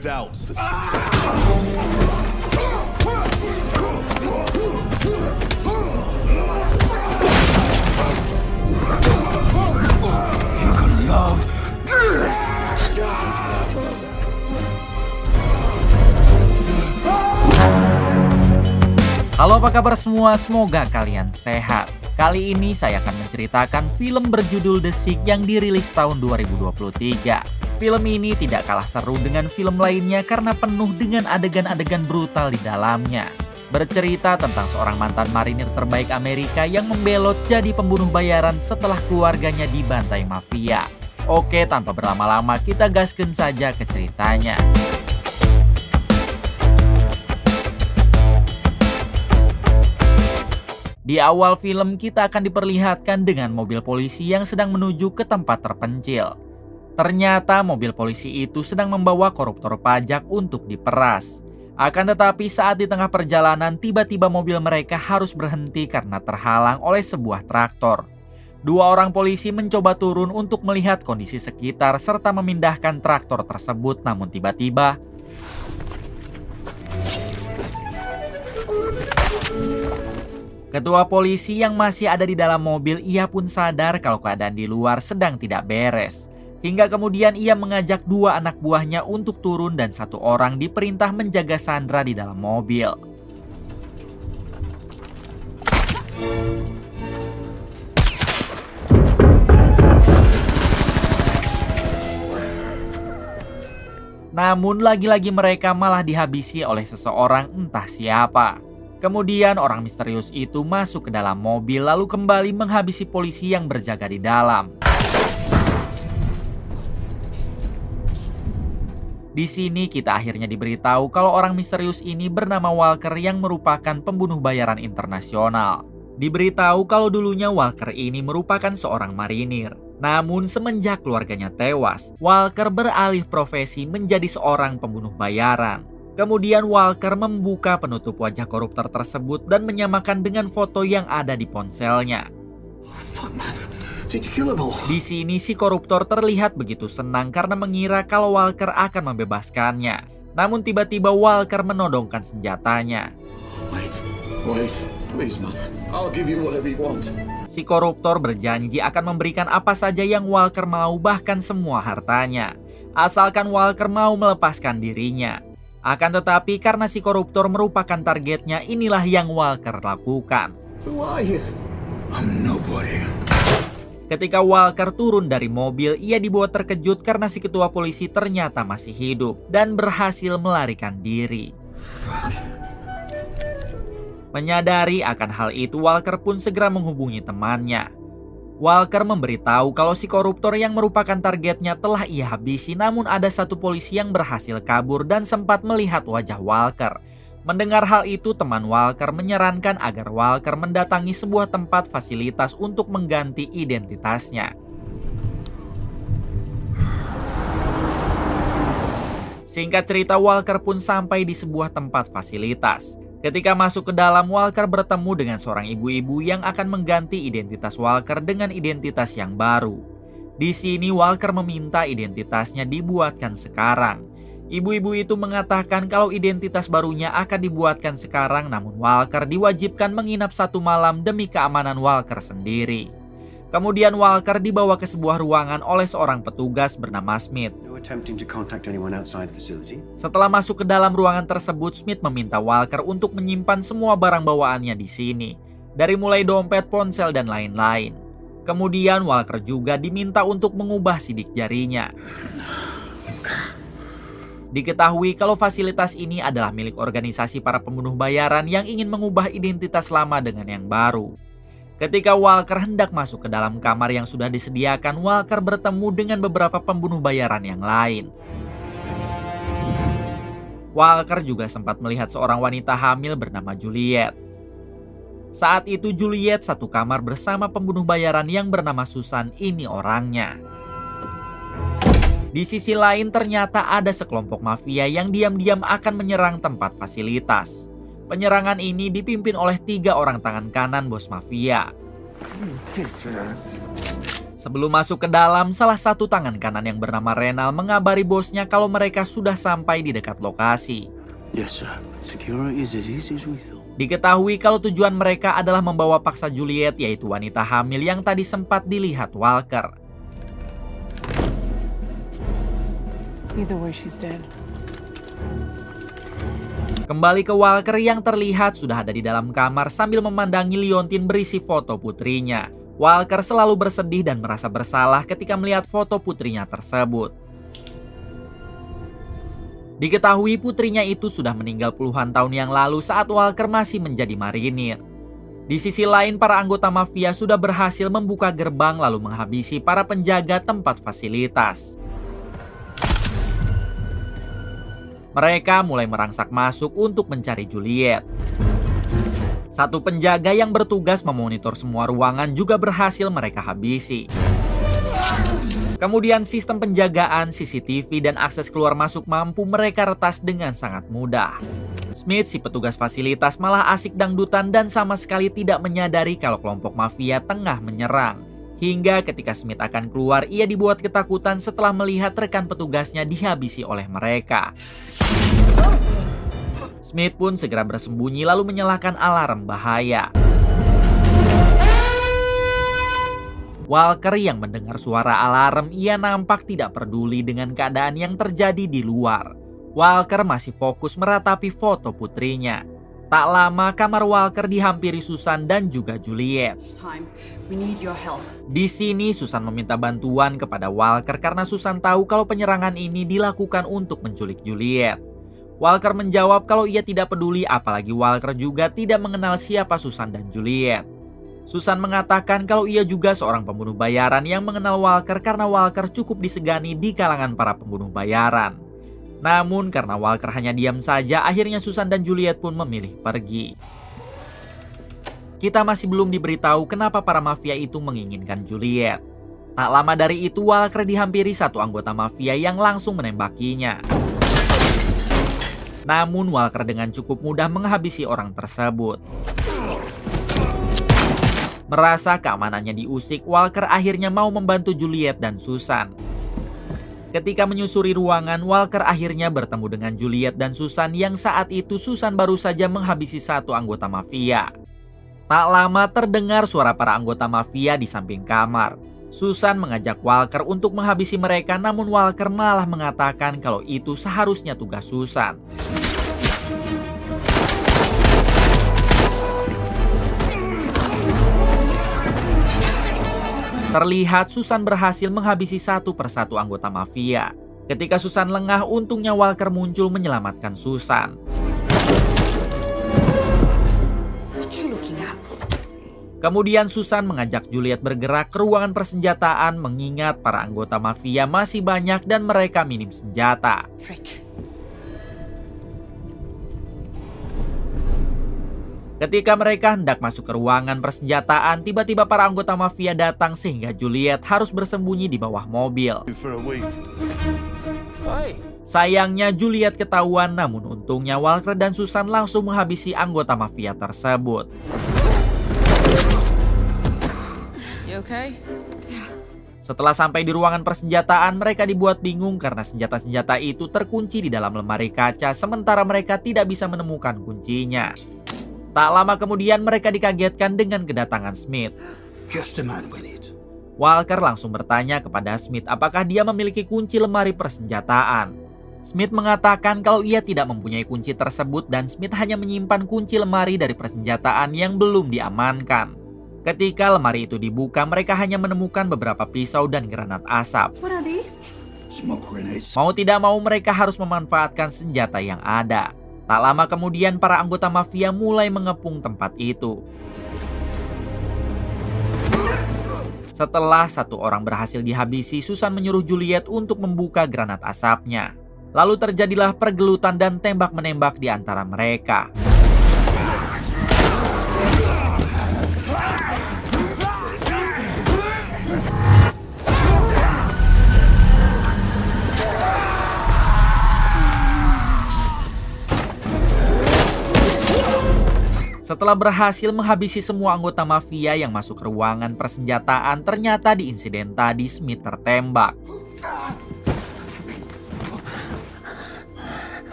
doubt. You're gonna love. Halo, apa kabar semua? Semoga kalian sehat. Kali ini saya akan menceritakan film berjudul The Sick yang dirilis tahun 2023. Film ini tidak kalah seru dengan film lainnya karena penuh dengan adegan-adegan brutal di dalamnya. Bercerita tentang seorang mantan marinir terbaik Amerika yang membelot jadi pembunuh bayaran setelah keluarganya dibantai mafia. Oke, tanpa berlama-lama kita gaskeun saja ke ceritanya. Di awal film kita akan diperlihatkan dengan mobil polisi yang sedang menuju ke tempat terpencil. Ternyata mobil polisi itu sedang membawa koruptor pajak untuk diperas. Akan tetapi saat di tengah perjalanan tiba-tiba mobil mereka harus berhenti karena terhalang oleh sebuah traktor. Dua orang polisi mencoba turun untuk melihat kondisi sekitar serta memindahkan traktor tersebut, namun tiba-tiba ketua polisi yang masih ada di dalam mobil, ia pun sadar kalau keadaan di luar sedang tidak beres. Hingga kemudian ia mengajak dua anak buahnya untuk turun dan satu orang diperintah menjaga Sandra di dalam mobil. Namun lagi-lagi mereka malah dihabisi oleh seseorang entah siapa. Kemudian orang misterius itu masuk ke dalam mobil lalu kembali menghabisi polisi yang berjaga di dalam. Di sini kita akhirnya diberitahu kalau orang misterius ini bernama Walker yang merupakan pembunuh bayaran internasional. Diberitahu kalau dulunya Walker ini merupakan seorang marinir. Namun semenjak keluarganya tewas, Walker beralih profesi menjadi seorang pembunuh bayaran. Kemudian Walker membuka penutup wajah koruptor tersebut dan menyamakan dengan foto yang ada di ponselnya. Di sini si koruptor terlihat begitu senang karena mengira kalau Walker akan membebaskannya. Namun tiba-tiba Walker menodongkan senjatanya. Si koruptor berjanji akan memberikan apa saja yang Walker mau, bahkan semua hartanya, asalkan Walker mau melepaskan dirinya. Akan tetapi karena si koruptor merupakan targetnya, inilah yang Walker lakukan. Ketika Walker turun dari mobil, ia dibuat terkejut karena si ketua polisi ternyata masih hidup dan berhasil melarikan diri. Menyadari akan hal itu, Walker pun segera menghubungi temannya. Walker memberitahu kalau si koruptor yang merupakan targetnya telah ia habisi, namun ada satu polisi yang berhasil kabur dan sempat melihat wajah Walker. Mendengar hal itu, teman Walker menyarankan agar Walker mendatangi sebuah tempat fasilitas untuk mengganti identitasnya. Singkat cerita, Walker pun sampai di sebuah tempat fasilitas. Ketika masuk ke dalam, Walker bertemu dengan seorang ibu-ibu yang akan mengganti identitas Walker dengan identitas yang baru. Di sini Walker meminta identitasnya dibuatkan sekarang. Ibu-ibu itu mengatakan kalau identitas barunya akan dibuatkan sekarang, namun Walker diwajibkan menginap 1 malam demi keamanan Walker sendiri. Kemudian Walker dibawa ke sebuah ruangan oleh seorang petugas bernama Smith. Setelah masuk ke dalam ruangan tersebut, Smith meminta Walker untuk menyimpan semua barang bawaannya di sini, dari mulai dompet, ponsel, dan lain-lain. Kemudian Walker juga diminta untuk mengubah sidik jarinya. Diketahui kalau fasilitas ini adalah milik organisasi para pembunuh bayaran yang ingin mengubah identitas lama dengan yang baru. Ketika Walker hendak masuk ke dalam kamar yang sudah disediakan, Walker bertemu dengan beberapa pembunuh bayaran yang lain. Walker juga sempat melihat seorang wanita hamil bernama Juliet. Saat itu Juliet satu kamar bersama pembunuh bayaran yang bernama Susan, ini orangnya. Di sisi lain ternyata ada sekelompok mafia yang diam-diam akan menyerang tempat fasilitas. Penyerangan ini dipimpin oleh 3 orang tangan kanan bos mafia. Sebelum masuk ke dalam, salah satu tangan kanan yang bernama Renal mengabari bosnya kalau mereka sudah sampai di dekat lokasi. Yes, sir. Security is as easy as we thought. Diketahui kalau tujuan mereka adalah membawa paksa Juliet, yaitu wanita hamil yang tadi sempat dilihat Walker. Either way, she's dead. Kembali ke Walker yang terlihat sudah ada di dalam kamar sambil memandangi liontin berisi foto putrinya. Walker selalu bersedih dan merasa bersalah ketika melihat foto putrinya tersebut. Diketahui putrinya itu sudah meninggal puluhan tahun yang lalu saat Walker masih menjadi marinir. Di sisi lain, para anggota mafia sudah berhasil membuka gerbang lalu menghabisi para penjaga tempat fasilitas. Mereka mulai merangsak masuk untuk mencari Juliet. Satu penjaga yang bertugas memonitor semua ruangan juga berhasil mereka habisi. Kemudian sistem penjagaan, CCTV, dan akses keluar masuk mampu mereka retas dengan sangat mudah. Smith, si petugas fasilitas, malah asik dangdutan dan sama sekali tidak menyadari kalau kelompok mafia tengah menyerang. Hingga ketika Smith akan keluar, ia dibuat ketakutan setelah melihat rekan petugasnya dihabisi oleh mereka. Smith pun segera bersembunyi lalu menyalakan alarm bahaya. Walker yang mendengar suara alarm, ia nampak tidak peduli dengan keadaan yang terjadi di luar. Walker masih fokus meratapi foto putrinya. Tak lama kamar Walker dihampiri Susan dan juga Juliet. Di sini Susan meminta bantuan kepada Walker karena Susan tahu kalau penyerangan ini dilakukan untuk menculik Juliet. Walker menjawab kalau ia tidak peduli, apalagi Walker juga tidak mengenal siapa Susan dan Juliet. Susan mengatakan kalau ia juga seorang pembunuh bayaran yang mengenal Walker karena Walker cukup disegani di kalangan para pembunuh bayaran. Namun karena Walker hanya diam saja, akhirnya Susan dan Juliet pun memilih pergi. Kita masih belum diberitahu kenapa para mafia itu menginginkan Juliet. Tak lama dari itu Walker dihampiri satu anggota mafia yang langsung menembakinya. Namun Walker dengan cukup mudah menghabisi orang tersebut. Merasa keamanannya diusik, Walker akhirnya mau membantu Juliet dan Susan. Ketika menyusuri ruangan, Walker akhirnya bertemu dengan Juliet dan Susan yang saat itu Susan baru saja menghabisi satu anggota mafia. Tak lama terdengar suara para anggota mafia di samping kamar. Susan mengajak Walker untuk menghabisi mereka, namun Walker malah mengatakan kalau itu seharusnya tugas Susan. Terlihat Susan berhasil menghabisi satu persatu anggota mafia. Ketika Susan lengah, untungnya Walker muncul menyelamatkan Susan. Kemudian Susan mengajak Juliet bergerak ke ruangan persenjataan mengingat para anggota mafia masih banyak dan mereka minim senjata. Ketika mereka hendak masuk ke ruangan persenjataan, tiba-tiba para anggota mafia datang sehingga Juliet harus bersembunyi di bawah mobil. Sayangnya Juliet ketahuan, namun untungnya Walker dan Susan langsung menghabisi anggota mafia tersebut. Setelah sampai di ruangan persenjataan, mereka dibuat bingung karena senjata-senjata itu terkunci di dalam lemari kaca, sementara mereka tidak bisa menemukan kuncinya. Tak lama kemudian mereka dikagetkan dengan kedatangan Smith. Walker langsung bertanya kepada Smith apakah dia memiliki kunci lemari persenjataan. Smith mengatakan kalau ia tidak mempunyai kunci tersebut dan Smith hanya menyimpan kunci lemari dari persenjataan yang belum diamankan. Ketika lemari itu dibuka, mereka hanya menemukan beberapa pisau dan granat asap. Mau tidak mau mereka harus memanfaatkan senjata yang ada. Tak lama kemudian para anggota mafia mulai mengepung tempat itu. Setelah satu orang berhasil dihabisi, Susan menyuruh Juliet untuk membuka granat asapnya. Lalu terjadilah pergelutan dan tembak-menembak di antara mereka. Setelah berhasil menghabisi semua anggota mafia yang masuk ke ruangan persenjataan, ternyata di insiden tadi Smith tertembak.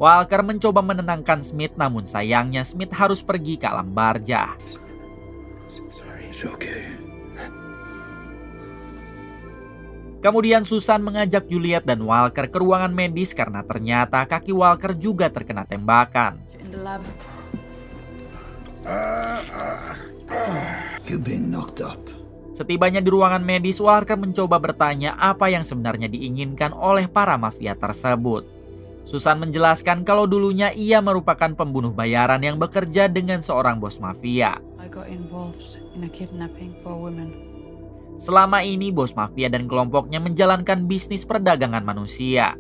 Walker mencoba menenangkan Smith, namun sayangnya Smith harus pergi ke alam barzah. It's okay. Kemudian Susan mengajak Juliet dan Walker ke ruangan medis karena ternyata kaki Walker juga terkena tembakan. In the lab. You're being knocked up. Setibanya di ruangan medis, Walker mencoba bertanya apa yang sebenarnya diinginkan oleh para mafia tersebut. Susan menjelaskan kalau dulunya ia merupakan pembunuh bayaran yang bekerja dengan seorang bos mafia. I got involved in a kidnapping for women. Selama ini bos mafia dan kelompoknya menjalankan bisnis perdagangan manusia.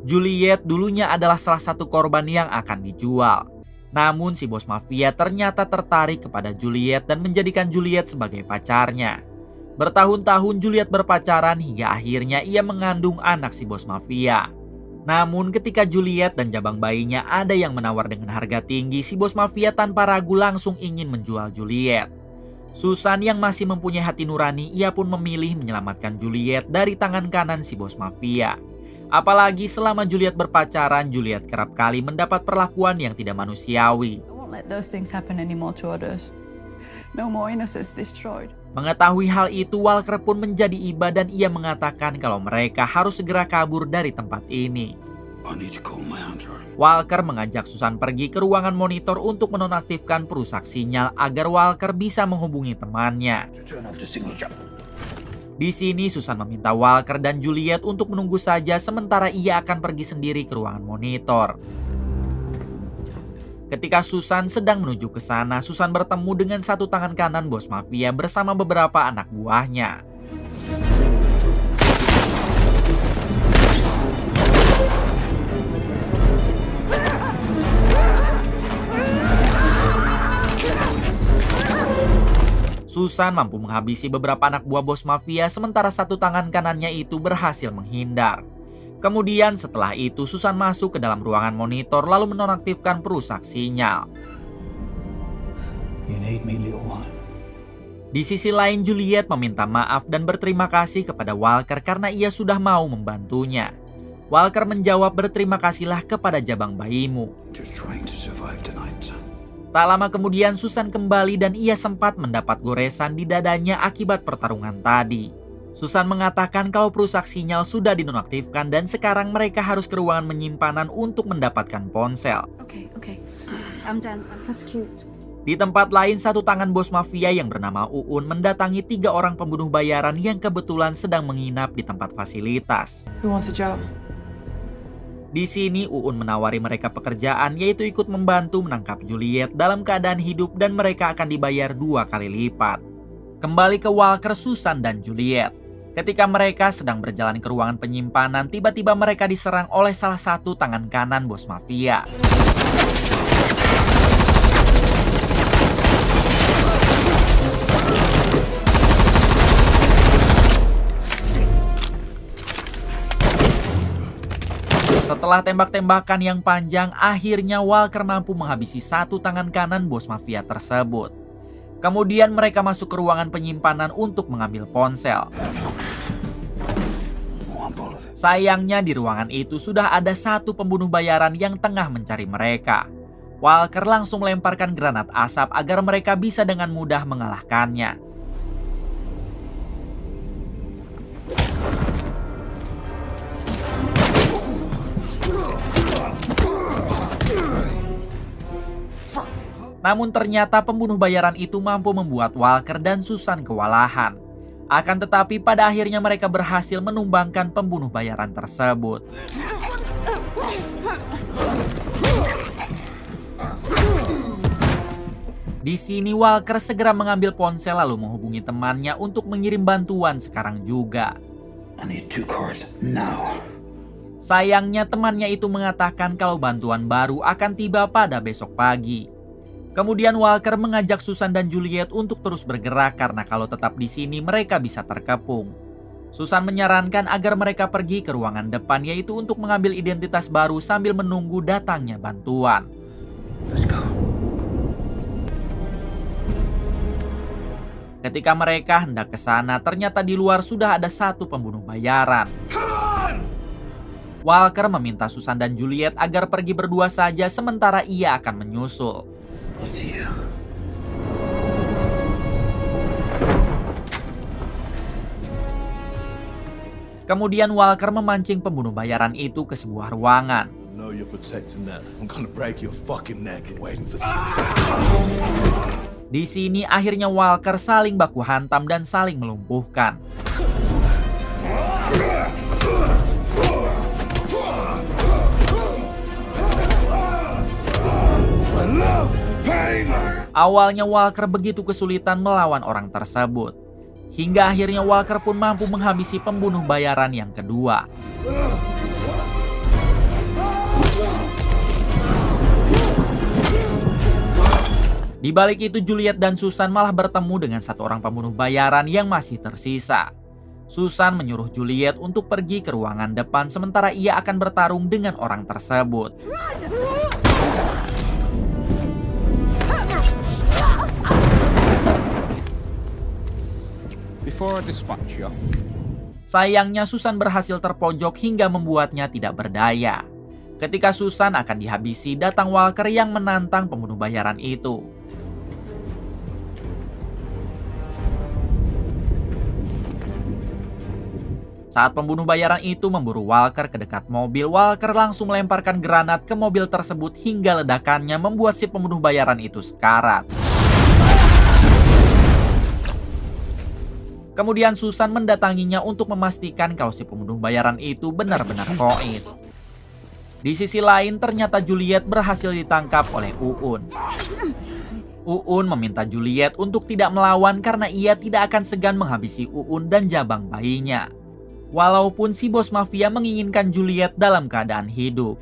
Juliet dulunya adalah salah satu korban yang akan dijual. Namun si bos mafia ternyata tertarik kepada Juliet dan menjadikan Juliet sebagai pacarnya. Bertahun-tahun Juliet berpacaran hingga akhirnya ia mengandung anak si bos mafia. Namun ketika Juliet dan jabang bayinya ada yang menawar dengan harga tinggi, si bos mafia tanpa ragu langsung ingin menjual Juliet. Susan yang masih mempunyai hati nurani, ia pun memilih menyelamatkan Juliet dari tangan kanan si bos mafia. Apalagi selama Juliet berpacaran, Juliet kerap kali mendapat perlakuan yang tidak manusiawi. I won't let those things happen anymore to others. No more innocence destroyed. Mengetahui hal itu, Walker pun menjadi iba dan ia mengatakan kalau mereka harus segera kabur dari tempat ini. I need to call my handler. Walker mengajak Susan pergi ke ruangan monitor untuk menonaktifkan perusak sinyal agar Walker bisa menghubungi temannya. Turn off the signature. Di sini Susan meminta Walker dan Juliet untuk menunggu saja sementara ia akan pergi sendiri ke ruangan monitor. Ketika Susan sedang menuju ke sana, Susan bertemu dengan satu tangan kanan bos mafia bersama beberapa anak buahnya. Susan mampu menghabisi beberapa anak buah bos mafia sementara satu tangan kanannya itu berhasil menghindar. Kemudian setelah itu Susan masuk ke dalam ruangan monitor lalu menonaktifkan perusak sinyal. You need me, little one. Di sisi lain Juliet meminta maaf dan berterima kasih kepada Walker karena ia sudah mau membantunya. Walker menjawab, berterima kasihlah kepada jabang bayimu. Just trying to survive tonight, son. Tak lama kemudian Susan kembali dan ia sempat mendapat goresan di dadanya akibat pertarungan tadi. Susan mengatakan kalau perusak sinyal sudah dinonaktifkan dan sekarang mereka harus ke ruangan penyimpanan untuk mendapatkan ponsel. Okay. I'm done. That's cute. Di tempat lain, satu tangan bos mafia yang bernama Uun mendatangi 3 orang pembunuh bayaran yang kebetulan sedang menginap di tempat fasilitas. Who wants a job? Di sini Uun menawari mereka pekerjaan, yaitu ikut membantu menangkap Juliet dalam keadaan hidup dan mereka akan dibayar 2 kali lipat. Kembali ke Walker, Susan, dan Juliet. Ketika mereka sedang berjalan ke ruangan penyimpanan, tiba-tiba mereka diserang oleh salah satu tangan kanan bos mafia. Setelah tembak-tembakan yang panjang, akhirnya Walker mampu menghabisi satu tangan kanan bos mafia tersebut. Kemudian mereka masuk ke ruangan penyimpanan untuk mengambil ponsel. Sayangnya di ruangan itu sudah ada satu pembunuh bayaran yang tengah mencari mereka. Walker langsung melemparkan granat asap agar mereka bisa dengan mudah mengalahkannya. Namun ternyata pembunuh bayaran itu mampu membuat Walker dan Susan kewalahan. Akan tetapi pada akhirnya mereka berhasil menumbangkan pembunuh bayaran tersebut. Di sini Walker segera mengambil ponsel lalu menghubungi temannya untuk mengirim bantuan sekarang juga. I need 2 cars now. Sayangnya temannya itu mengatakan kalau bantuan baru akan tiba pada besok pagi. Kemudian Walker mengajak Susan dan Juliet untuk terus bergerak karena kalau tetap di sini mereka bisa terkepung. Susan menyarankan agar mereka pergi ke ruangan depan yaitu untuk mengambil identitas baru sambil menunggu datangnya bantuan. Let's go. Ketika mereka hendak ke sana, ternyata di luar sudah ada satu pembunuh bayaran. Walker meminta Susan dan Juliet agar pergi berdua saja sementara ia akan menyusul. I'll see you. Kemudian Walker memancing pembunuh bayaran itu ke sebuah ruangan. know you're protecting that. I'm gonna break your fucking neck waiting for Di sini akhirnya Walker saling baku hantam dan saling melumpuhkan. Awalnya Walker begitu kesulitan melawan orang tersebut. Hingga akhirnya Walker pun mampu menghabisi pembunuh bayaran yang kedua. Di balik itu Juliet dan Susan malah bertemu dengan satu orang pembunuh bayaran yang masih tersisa. Susan menyuruh Juliet untuk pergi ke ruangan depan sementara ia akan bertarung dengan orang tersebut. Sayangnya Susan berhasil terpojok hingga membuatnya tidak berdaya. Ketika Susan akan dihabisi, datang Walker yang menantang pembunuh bayaran itu. Saat pembunuh bayaran itu memburu Walker ke dekat mobil, Walker langsung melemparkan granat ke mobil tersebut hingga ledakannya membuat si pembunuh bayaran itu sekarat. Kemudian Susan mendatanginya untuk memastikan kalau si pembunuh bayaran itu benar-benar koid. Di sisi lain ternyata Juliet berhasil ditangkap oleh Uun. Uun meminta Juliet untuk tidak melawan karena ia tidak akan segan menghabisi Uun dan jabang bayinya. Walaupun si bos mafia menginginkan Juliet dalam keadaan hidup.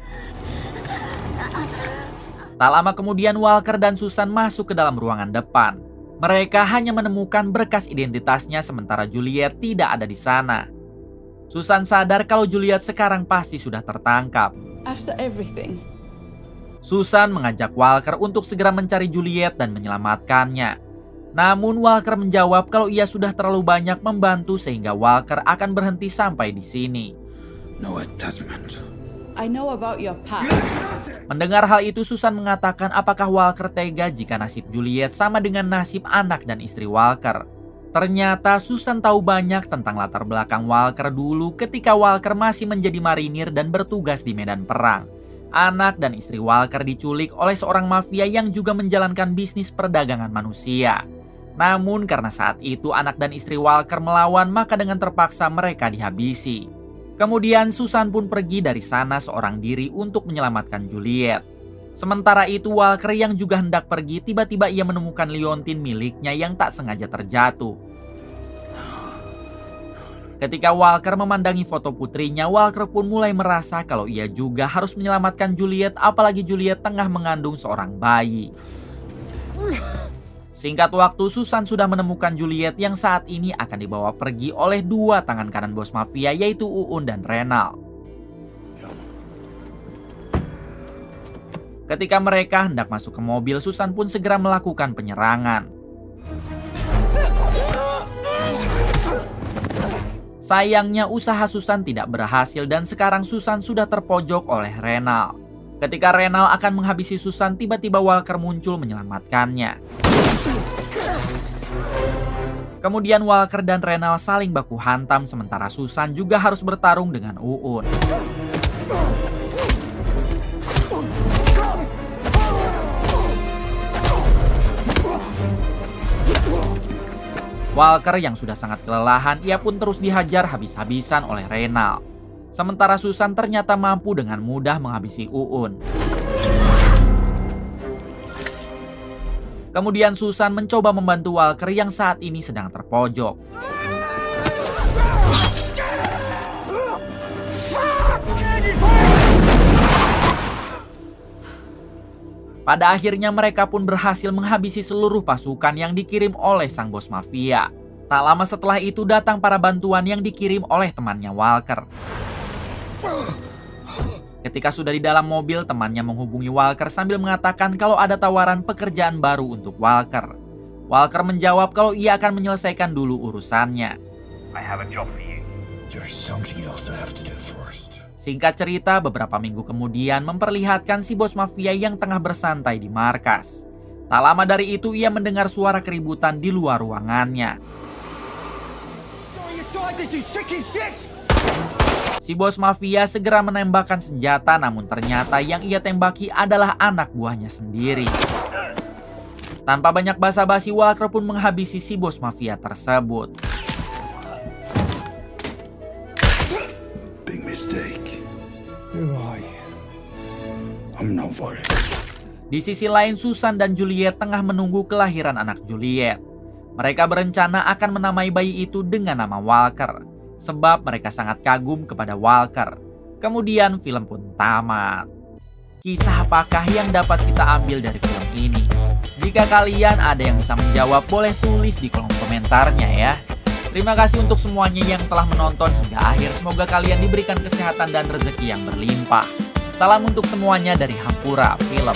Tak lama kemudian Walker dan Susan masuk ke dalam ruangan depan. Mereka hanya menemukan berkas identitasnya sementara Juliet tidak ada di sana. Susan sadar kalau Juliet sekarang pasti sudah tertangkap. After everything. Susan mengajak Walker untuk segera mencari Juliet dan menyelamatkannya. Namun Walker menjawab kalau ia sudah terlalu banyak membantu sehingga Walker akan berhenti sampai di sini. No attachment. I know about your past. Mendengar hal itu Susan mengatakan apakah Walker tega jika nasib Juliet sama dengan nasib anak dan istri Walker. Ternyata Susan tahu banyak tentang latar belakang Walker dulu ketika Walker masih menjadi marinir dan bertugas di medan perang. Anak dan istri Walker diculik oleh seorang mafia yang juga menjalankan bisnis perdagangan manusia. Namun karena saat itu anak dan istri Walker melawan, maka dengan terpaksa mereka dihabisi. Kemudian Susan pun pergi dari sana seorang diri untuk menyelamatkan Juliet. Sementara itu Walker yang juga hendak pergi, tiba-tiba ia menemukan liontin miliknya yang tak sengaja terjatuh. Ketika Walker memandangi foto putrinya, Walker pun mulai merasa kalau ia juga harus menyelamatkan Juliet, apalagi Juliet tengah mengandung seorang bayi. Singkat waktu, Susan sudah menemukan Juliet yang saat ini akan dibawa pergi oleh dua tangan kanan bos mafia yaitu Uun dan Renal. Ketika mereka hendak masuk ke mobil, Susan pun segera melakukan penyerangan. Sayangnya usaha Susan tidak berhasil dan sekarang Susan sudah terpojok oleh Renal. Ketika Renal akan menghabisi Susan, tiba-tiba Walker muncul menyelamatkannya. Kemudian Walker dan Renal saling baku hantam sementara Susan juga harus bertarung dengan Uun. Walker yang sudah sangat kelelahan, ia pun terus dihajar habis-habisan oleh Renal. Sementara Susan ternyata mampu dengan mudah menghabisi Uun. Kemudian Susan mencoba membantu Walker yang saat ini sedang terpojok. Pada akhirnya mereka pun berhasil menghabisi seluruh pasukan yang dikirim oleh sang bos mafia. Tak lama setelah itu datang para bantuan yang dikirim oleh temannya Walker. Ketika sudah di dalam mobil, temannya menghubungi Walker sambil mengatakan kalau ada tawaran pekerjaan baru untuk Walker. Walker menjawab kalau ia akan menyelesaikan dulu urusannya. There's something else I have to do first. Singkat cerita, beberapa minggu kemudian memperlihatkan si bos mafia yang tengah bersantai di markas. Tak lama dari itu ia mendengar suara keributan di luar ruangannya. Si bos mafia segera menembakkan senjata, namun ternyata yang ia tembaki adalah anak buahnya sendiri. Tanpa banyak basa-basi, Walker pun menghabisi si bos mafia tersebut. Big mistake. I'm not worried. Di sisi lain, Susan dan Juliet tengah menunggu kelahiran anak Juliet. Mereka berencana akan menamai bayi itu dengan nama Walker, sebab mereka sangat kagum kepada Walker. Kemudian film pun tamat. Kisah apakah yang dapat kita ambil dari film ini? Jika kalian ada yang bisa menjawab, boleh tulis di kolom komentarnya ya. Terima kasih untuk semuanya yang telah menonton hingga akhir. Semoga kalian diberikan kesehatan dan rezeki yang berlimpah. Salam untuk semuanya dari Hampura Film.